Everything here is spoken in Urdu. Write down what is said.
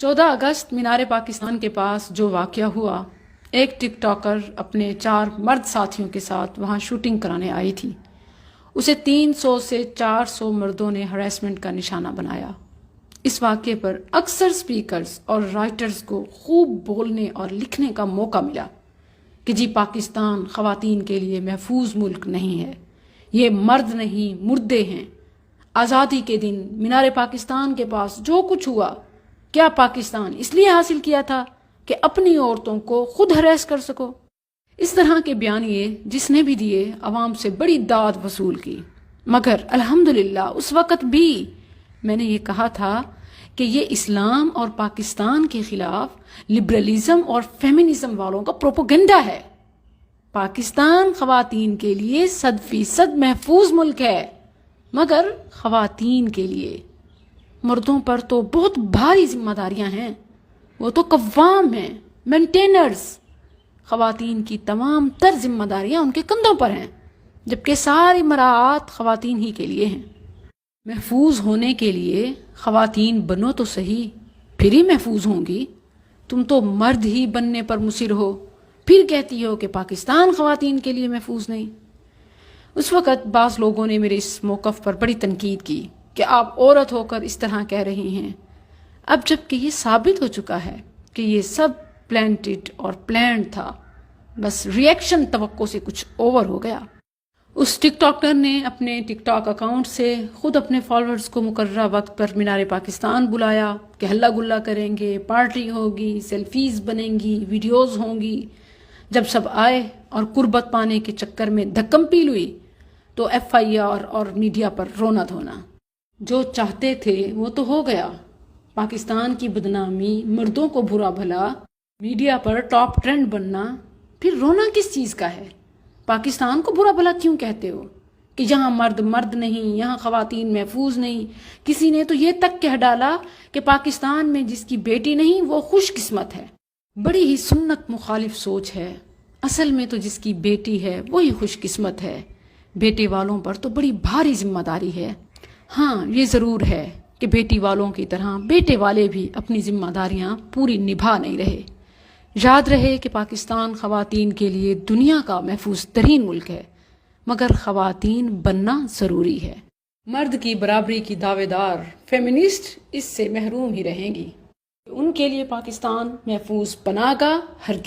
14 اگست مینار پاکستان کے پاس جو واقعہ ہوا، ایک ٹک ٹاکر اپنے 4 مرد ساتھیوں کے ساتھ وہاں شوٹنگ کرانے آئی تھی۔ اسے 300 سے 400 مردوں نے ہراسمنٹ کا نشانہ بنایا۔ اس واقعے پر اکثر سپیکرز اور رائٹرز کو خوب بولنے اور لکھنے کا موقع ملا کہ جی پاکستان خواتین کے لیے محفوظ ملک نہیں ہے، یہ مرد نہیں مردے ہیں۔ آزادی کے دن مینار پاکستان کے پاس جو کچھ ہوا، کیا پاکستان اس لیے حاصل کیا تھا کہ اپنی عورتوں کو خود ہراس کر سکو؟ اس طرح کے بیانیے جس نے بھی دیے، عوام سے بڑی داد وصول کی، مگر الحمدللہ اس وقت بھی میں نے یہ کہا تھا کہ یہ اسلام اور پاکستان کے خلاف لبرلزم اور فیمنزم والوں کا پروپیگنڈا ہے۔ پاکستان خواتین کے لیے 100% محفوظ ملک ہے، مگر خواتین کے لیے مردوں پر تو بہت بھاری ذمہ داریاں ہیں، وہ تو قوام ہیں، مینٹینرز۔ خواتین کی تمام تر ذمہ داریاں ان کے کندھوں پر ہیں، جبکہ ساری مراعات خواتین ہی کے لیے ہیں۔ محفوظ ہونے کے لیے خواتین بنو تو صحیح، پھر ہی محفوظ ہوں گی۔ تم تو مرد ہی بننے پر مصر ہو، پھر کہتی ہو کہ پاکستان خواتین کے لیے محفوظ نہیں۔ اس وقت بعض لوگوں نے میرے اس موقف پر بڑی تنقید کی کہ آپ عورت ہو کر اس طرح کہہ رہی ہیں۔ اب جب کہ یہ ثابت ہو چکا ہے کہ یہ سب پلانٹڈ اور پلانڈ تھا، بس ریئیکشن توقع سے کچھ اوور ہو گیا۔ اس ٹک ٹاکر نے اپنے ٹک ٹاک اکاؤنٹ سے خود اپنے فالوورز کو مقررہ وقت پر مینار پاکستان بلایا کہ ہلا گلا کریں گے، پارٹی ہوگی، سیلفیز بنیں گی، ویڈیوز ہوں گی۔ جب سب آئے اور قربت پانے کے چکر میں دھکم پیل ہوئی تو FIR اور میڈیا پر رونا دھونا۔ جو چاہتے تھے وہ تو ہو گیا، پاکستان کی بدنامی، مردوں کو برا بھلا، میڈیا پر ٹاپ ٹرینڈ بننا، پھر رونا کس چیز کا ہے؟ پاکستان کو برا بھلا کیوں کہتے ہو کہ یہاں مرد نہیں، یہاں خواتین محفوظ نہیں؟ کسی نے تو یہ تک کہہ ڈالا کہ پاکستان میں جس کی بیٹی نہیں وہ خوش قسمت ہے۔ بڑی ہی سنت مخالف سوچ ہے۔ اصل میں تو جس کی بیٹی ہے وہی خوش قسمت ہے۔ بیٹے والوں پر تو بڑی بھاری ذمہ داری ہے۔ ہاں یہ ضرور ہے کہ بیٹی والوں کی طرح بیٹے والے بھی اپنی ذمہ داریاں پوری نبھا نہیں رہے۔ یاد رہے کہ پاکستان خواتین کے لیے دنیا کا محفوظ ترین ملک ہے، مگر خواتین بننا ضروری ہے۔ مرد کی برابری کی دعوے دار فیمنسٹ اس سے محروم ہی رہیں گی۔ ان کے لیے پاکستان محفوظ بنا گا ہرگز